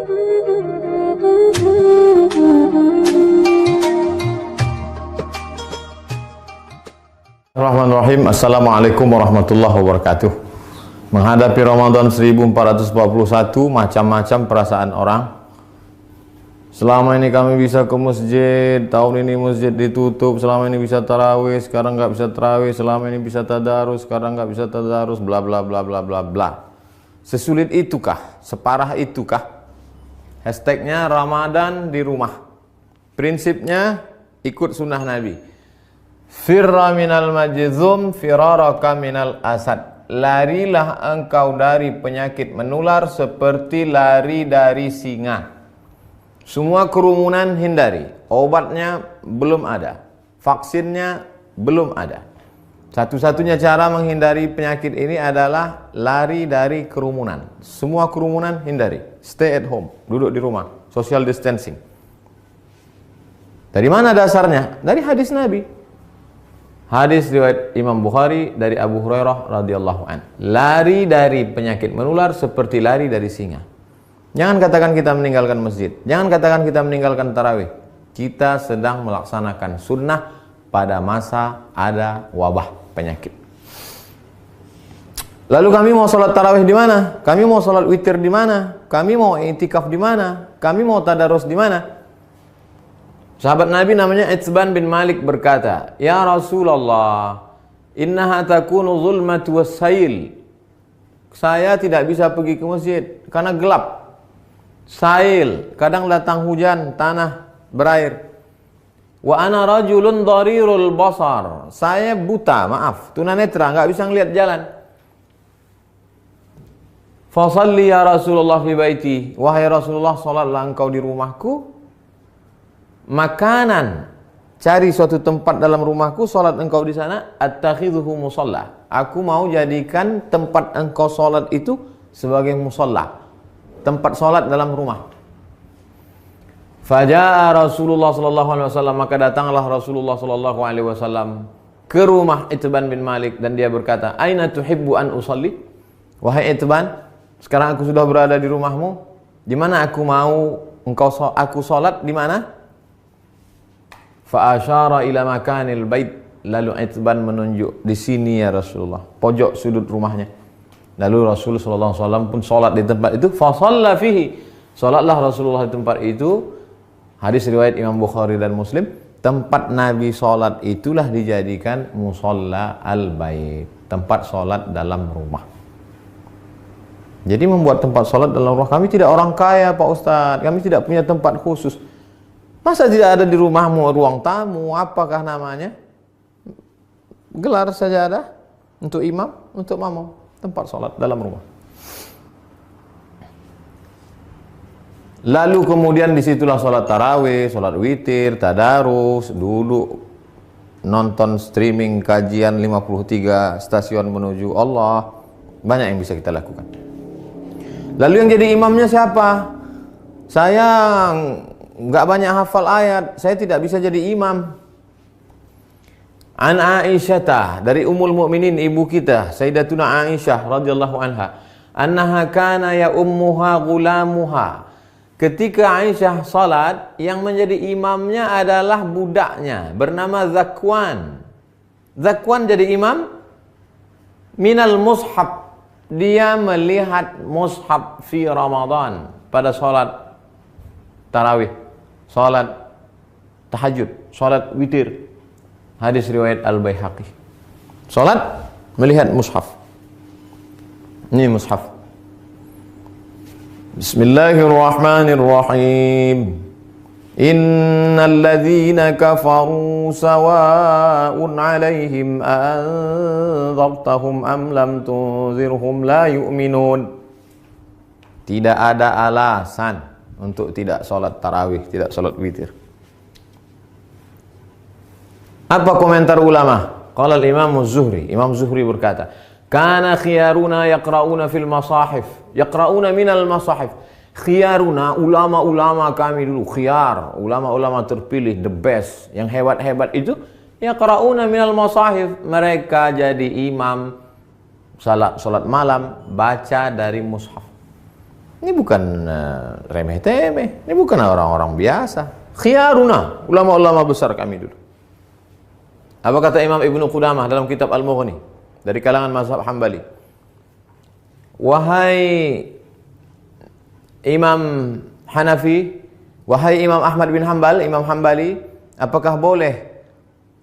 Bismillahirrahmanirrahim. Assalamualaikum warahmatullahi wabarakatuh. Menghadapi Ramadan 1441, macam-macam perasaan orang. Selama ini kami bisa ke masjid, tahun ini masjid ditutup. Selama ini bisa tarawih, sekarang nggak bisa tarawih. Selama ini bisa tadarus, sekarang nggak bisa tadarus. Bla bla bla bla bla bla. Sesulit itukah? Separah itukah? Hashtagnya Ramadan di rumah. Prinsipnya ikut sunnah Nabi. Firra minal majzum firaraka minal asad. Larilah engkau dari penyakit menular seperti lari dari singa. Semua kerumunan hindari. Obatnya belum ada, vaksinnya belum ada. Satu-satunya cara menghindari penyakit ini adalah lari dari kerumunan. Semua kerumunan hindari. Stay at home, duduk di rumah, social distancing. Dari mana dasarnya? Dari hadis Nabi. Hadis riwayat Imam Bukhari dari Abu Hurairah radhiyallahu an. Lari dari penyakit menular seperti lari dari singa. Jangan katakan kita meninggalkan masjid. Jangan katakan kita meninggalkan tarawih. Kita sedang melaksanakan sunnah pada masa ada wabah penyakit. Lalu kami mau sholat tarawih di mana? Kami mau sholat witir di mana? Kami mau i'tikaf di mana? Kami mau tadarus di mana? Sahabat Nabi namanya Itsban bin Malik berkata, "Ya Rasulullah, innaha takunu zulmatu wassail." Saya tidak bisa pergi ke masjid karena gelap. Sail, kadang datang hujan, tanah berair. Wa ana rajulun dharirul basar. Saya buta, maaf, tunanetra, nggak bisa ngelihat jalan. Fa shalli ya Rasulullah fi baiti. Wahai Rasulullah, salatlah engkau di rumahku. Makanan, cari suatu tempat dalam rumahku, salat engkau di sana. Attakhidhuhu musalla. Aku mau jadikan tempat engkau salat itu sebagai musalla. Tempat sholat dalam rumah. Faja'a Rasulullah sallallahu alaihi wasallam, maka datanglah Rasulullah sallallahu alaihi wasallam ke rumah Itsban bin Malik dan dia berkata, "Aina tuhibbu an usalli?" Wahai Itsban, sekarang aku sudah berada di rumahmu. Di mana aku mau aku sholat di mana? Fa asyara ila makanil bait. Lalu Itsban menunjuk, di sini ya Rasulullah, pojok sudut rumahnya. Lalu Rasulullah SAW pun sholat di tempat itu. Fasalla fihi. Sholatlah Rasulullah di tempat itu. Hadis riwayat Imam Bukhari dan Muslim. Tempat Nabi sholat itulah dijadikan musalla al-bait. Tempat sholat dalam rumah. Jadi membuat tempat sholat dalam rumah. Kami tidak orang kaya Pak Ustadz. Kami tidak punya tempat khusus. Masa tidak ada di rumahmu ruang tamu? Apakah namanya? Gelar sajadah untuk imam, untuk makmum. Tempat sholat dalam rumah. Lalu kemudian disitulah sholat tarawih, sholat witir, tadarus, duduk nonton streaming kajian 53 stasiun menuju Allah. Banyak yang bisa kita lakukan. Lalu yang jadi imamnya siapa? Saya nggak banyak hafal ayat, saya tidak bisa jadi imam. An Aisyah, dari Ummul Mukminin, ibu kita Sayyidatuna Aisyah radhiyallahu anha, annaha kana ya ummuha gulamuha. Ketika Aisyah salat, yang menjadi imamnya adalah budaknya bernama Zakwan. Zakwan jadi imam minal mushaf. Dia melihat mushaf fi Ramadan pada salat tarawih, salat tahajud, salat witir. Hadis riwayat Al-Baihaqi. Salat melihat mushaf. Ini mushaf. Bismillahirrahmanirrahim. Innal ladzina kafaru sawa'un 'alaihim anzartahum am lam tunzirhum la yu'minun. Tidak ada alasan untuk tidak salat tarawih, tidak salat witir. Apa komentar ulama? Qala al-Imam Az-Zuhri. Imam Zuhri berkata, "Kana khiyaruna yaqra'una fil masahif." Yaqra'una minal masahif. Khiyaruna, ulama-ulama kami dulu, khiyar, ulama-ulama terpilih, the best, yang hebat-hebat itu, yaqra'una minal masahif. Mereka jadi imam salat malam, baca dari mushaf. Ini bukan remeh-temeh, ini bukan orang-orang biasa. Khiyaruna, ulama-ulama besar kami dulu. Apa kata Imam Ibnu Qudamah dalam kitab Al-Mughni dari kalangan mazhab Hambali? Wahai Imam Hanafi, wahai Imam Ahmad bin Hanbal, Imam Hambali, apakah boleh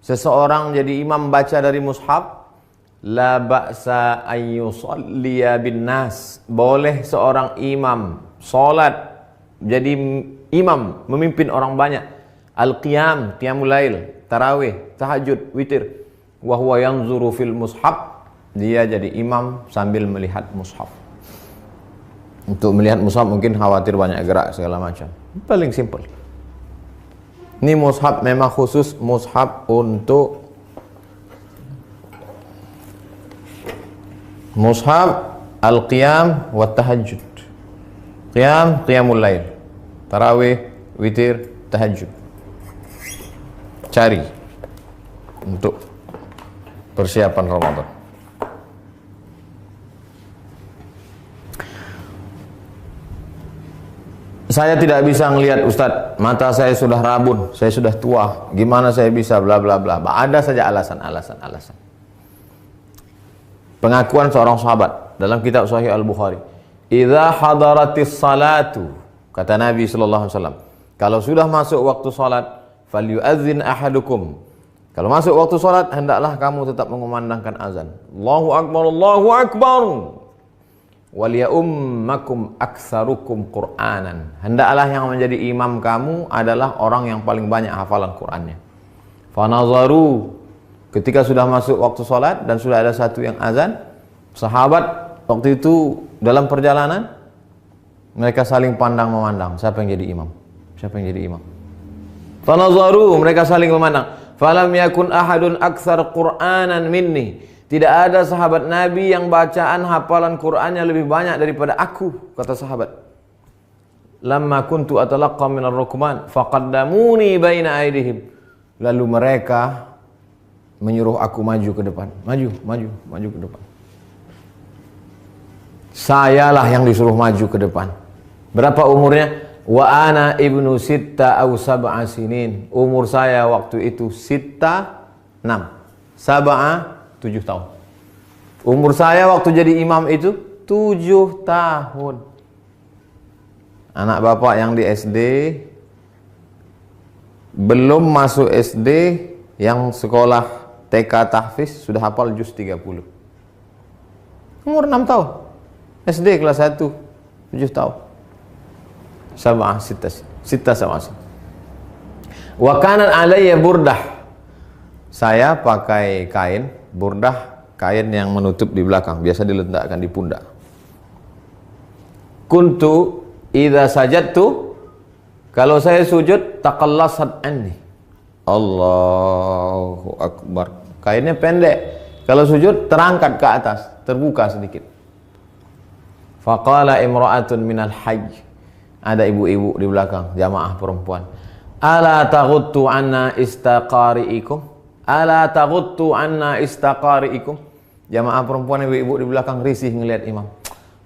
seseorang jadi imam baca dari mushaf? La ba'sa ayyusalliya bin nas. Boleh seorang imam salat jadi imam memimpin orang banyak. Al-qiyam, qiyamul lail, tarawih, tahajud, witir. Wa huwa yanzuru fil mushaf. Dia jadi imam sambil melihat mushaf. Untuk melihat mushaf mungkin khawatir banyak gerak segala macam. Paling simple. Ini mushaf memang khusus mushaf untuk mushaf al-qiyam wa tahajud. Qiyam, qiyamul lail. Tarawih, witir, tahajud. Cari untuk persiapan Ramadan. Saya tidak bisa ngelihat Ustadz, mata saya sudah rabun, saya sudah tua, gimana saya bisa bla bla bla. Ada saja alasan. Pengakuan seorang sahabat dalam kitab Sahih Al-Bukhari. Idza hadaratis salatu, kata Nabi sallallahu alaihi wasallam, kalau sudah masuk waktu salat, falyu'adzin ahadukum. Kalau masuk waktu salat, hendaklah kamu tetap mengumandangkan azan. Allahu akbar, Allahu akbar. Waliyummakum aktsarukum Qur'anan. Hendaklah yang menjadi imam kamu adalah orang yang paling banyak hafalan Qur'annya. Fanazaru, ketika sudah masuk waktu salat dan sudah ada satu yang azan, sahabat waktu itu dalam perjalanan mereka saling pandang memandang, siapa yang jadi imam? Siapa yang jadi imam? Fanazaru, mereka saling memandang. Falam yakun ahadun aktsar Qur'anan minni. Tidak ada sahabat Nabi yang bacaan hafalan Qur'annya lebih banyak daripada aku, kata sahabat. Lamma kuntu atalaqqa minar rukman faqaddamuni baina aydihim. Lalu mereka menyuruh aku maju ke depan. Maju ke depan. Sayalah yang disuruh maju ke depan. Berapa umurnya? Wa ana ibnu sitta aw sab'a sinin. Umur saya waktu itu sitta 6. Sab'a 7 tahun. Umur saya waktu jadi imam itu 7 tahun. Anak bapak yang di SD, belum masuk SD, yang sekolah TK tahfiz sudah hafal juz 30. Umur 6 tahun. SD kelas 1, 7 tahun. Sab'ah sitta sab'ah. Wa kana alayya burdah. Saya pakai kain burdah, kain yang menutup di belakang, biasa diletakkan di pundak. Kuntu idza sajadtu, kalau saya sujud, taqallasat anni. Allahu akbar. Kainnya pendek. Kalau sujud terangkat ke atas, terbuka sedikit. Faqala imra'atun minal hajj. Ada ibu-ibu di belakang, jamaah perempuan. Ala taghuttu anna istaqari'ikum? Ala taghuttu anna istaqari'ikum. Jamaah perempuan ibu-ibu di belakang risih ngelihat imam.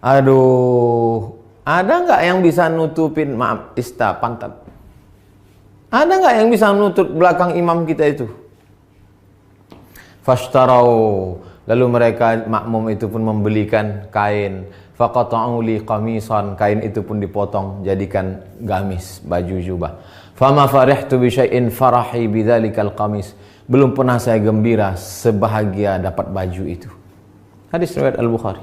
Aduh, ada nggak yang bisa nutupin, maaf, pantat? Ada nggak yang bisa nutup belakang imam kita itu? Fashtarau, lalu mereka makmum itu pun membelikan kain. Faqata'u li qamisan, kain itu pun dipotong jadikan gamis, baju jubah. Fama farihtu bi syai'in farahi bidzalikal qamis. Belum pernah saya gembira sebahagia dapat baju itu. Hadis riwayat Al-Bukhari.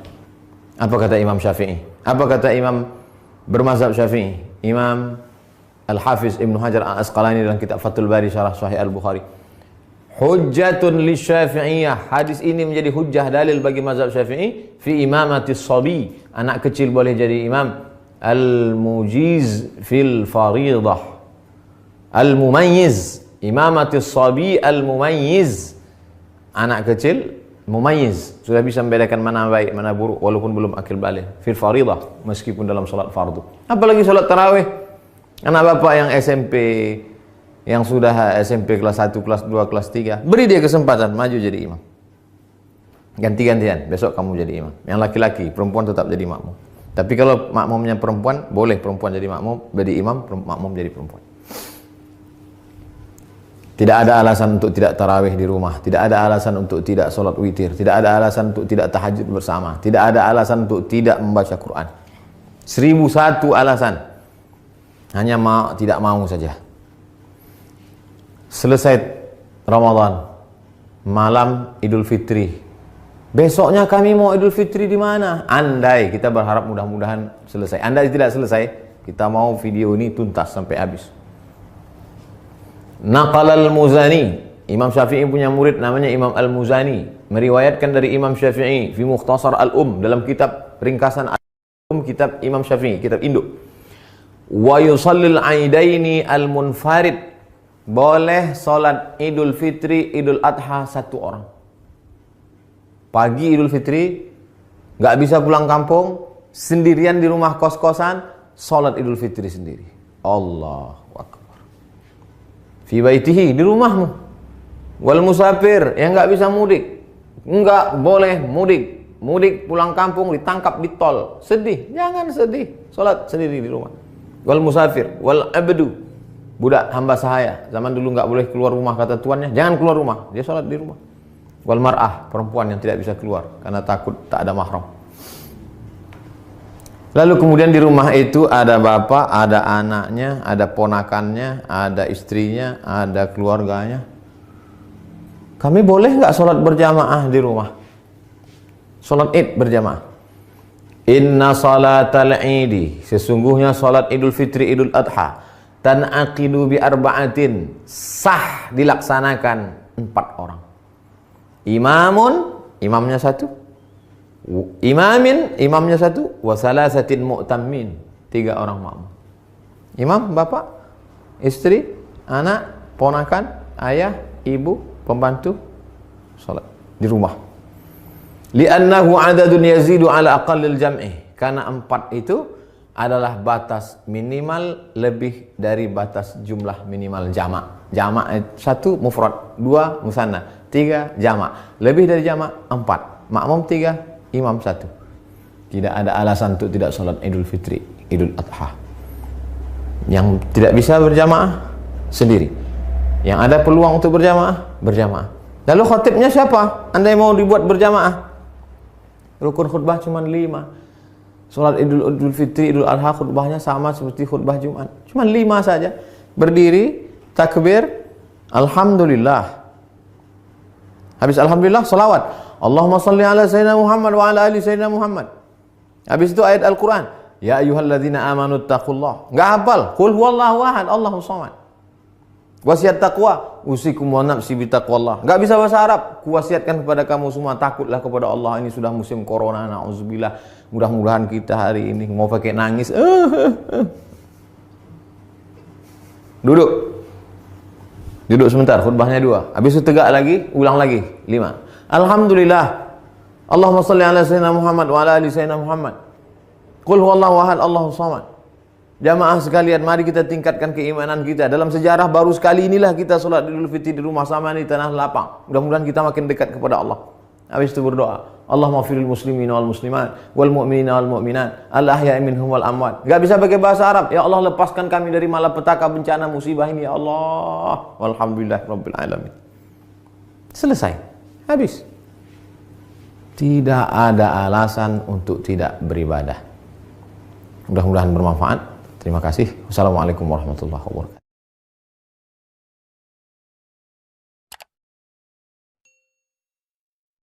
Apa kata Imam Syafi'i? Apa kata Imam bermazhab Syafi'i? Imam Al-Hafiz Ibnu Hajar Al-Asqalani dalam kitab Fathul Bari Syarah Sahih Al-Bukhari. Hujjatun li Syafi'iyah. Hadis ini menjadi hujjah dalil bagi mazhab Syafi'i fi imamatis sabi. Anak kecil boleh jadi imam. Al-mujiz fil faridah. Al-mumayyiz. Imamatis sabi al-mumayyiz. Anak kecil mumayyiz, sudah bisa membedakan mana baik mana buruk walaupun belum akil baligh. Fil faridah, meskipun dalam salat fardu. Apalagi salat tarawih. Anak bapak yang SMP, yang sudah SMP kelas 1, kelas 2, kelas 3, beri dia kesempatan maju jadi imam. Ganti-gantian, besok kamu jadi imam. Yang laki-laki, perempuan tetap jadi makmum. Tapi kalau makmumnya perempuan, boleh perempuan jadi makmum, jadi imam, makmum jadi perempuan. Tidak ada alasan untuk tidak tarawih di rumah, tidak ada alasan untuk tidak sholat witir, tidak ada alasan untuk tidak tahajud bersama, tidak ada alasan untuk tidak membaca Quran. 1001 alasan. Hanya tidak mau saja. Selesai Ramadan, malam Idul Fitri. Besoknya kami mau Idul Fitri di mana? Andai, kita berharap mudah-mudahan selesai. Andai tidak selesai, kita mau video ini tuntas sampai habis. Naqal al-Muzani, Imam Syafi'i punya murid namanya Imam al-Muzani, meriwayatkan dari Imam Syafi'i fi Mukhtasar al-Um, dalam kitab ringkasan al-Um, kitab Imam Syafi'i, kitab induk. Wa yusallil aidaini al-munfarid, boleh salat Idul Fitri, Idul Adha satu orang. Pagi Idul Fitri, nggak bisa pulang kampung, sendirian di rumah kos-kosan, salat Idul Fitri sendiri. Allahu Akbar. Fi baitihi, di rumahmu. Wal musafir, yang nggak bisa mudik, nggak boleh mudik. Mudik pulang kampung ditangkap di tol, sedih, jangan sedih, salat sendiri di rumah. Wal musafir, wal abdu, budak hamba sahaya, zaman dulu nggak boleh keluar rumah kata tuannya, jangan keluar rumah, dia salat di rumah. Wal mar'ah, perempuan yang tidak bisa keluar karena takut tak ada mahram. Lalu kemudian di rumah itu ada bapak, ada anaknya, ada ponakannya, ada istrinya, ada keluarganya. Kami boleh nggak sholat berjamaah di rumah? Sholat Id berjamaah. Inna salatal idi, sesungguhnya sholat Idul Fitri, Idul Adha, tan'aqidu bi arba'atin, sah dilaksanakan 4 orang. Imamun, imamnya 1. Imamin, imamnya 1, wa salasatin mu'tammin, 3 orang makmum. Imam, bapak, istri, anak, ponakan, ayah, ibu, pembantu, salat di rumah. Li'annahu adadun yazidu ala aqallil jam'i, karena 4 itu adalah batas minimal lebih dari batas jumlah minimal jamak. Jamak 1 mufrad, 2 musanna, 3 jamak. Lebih dari jamak 4. Makmum 3, imam 1. Tidak ada alasan untuk tidak sholat Idul Fitri, Idul Adha. Yang tidak bisa berjamaah sendiri. Yang ada peluang untuk berjamaah, berjamaah. Lalu khatibnya siapa? Andai mau dibuat berjamaah, rukun khutbah cuma 5. Sholat Idul Fitri, Idul Adha khutbahnya sama seperti khutbah Jumat, cuma 5 saja. Berdiri, takbir, alhamdulillah. Habis alhamdulillah, salawat. Allahumma salli ala sayyidina Muhammad wa ala ali sayyidina Muhammad. Habis itu ayat Al-Quran. Ya ayyuhalladzina amanu taqullah. Enggak hafal. Qul huwallahu ahad, Allahus samad. Wasiat taqwa, usikum wa nafsi bi taqwallah. Enggak bisa bahasa Arab. Kuwasiatkan kepada kamu semua, takutlah kepada Allah. Ini sudah musim corona, nauzubillah. Mudah-mudahan kita hari ini mau pakai nangis. Duduk. Duduk sebentar, khutbahnya 2. Habis itu tegak lagi, ulang lagi 5. Alhamdulillah. Allahumma salli ala sayyidina Muhammad wa ala ali sayyidina Muhammad. Qul huwallahu ahad, Allahus samad. Jamaah sekalian, mari kita tingkatkan keimanan kita. Dalam sejarah baru sekali inilah kita sholat Idul Fitri di rumah sama di tanah lapang. Mudah-mudahan kita makin dekat kepada Allah. Habis itu berdoa, Allahumma firil muslimin wal muslimat wal mu'minina wal mu'minat al ahya'i minhum wal amwat. Enggak bisa pakai bahasa Arab. Ya Allah, lepaskan kami dari malapetaka bencana musibah ini ya Allah. Walhamdulillah rabbil alamin. Selesai. Habis. Tidak ada alasan untuk tidak beribadah. Mudah-mudahan bermanfaat. Terima kasih. Wassalamualaikum warahmatullahi wabarakatuh.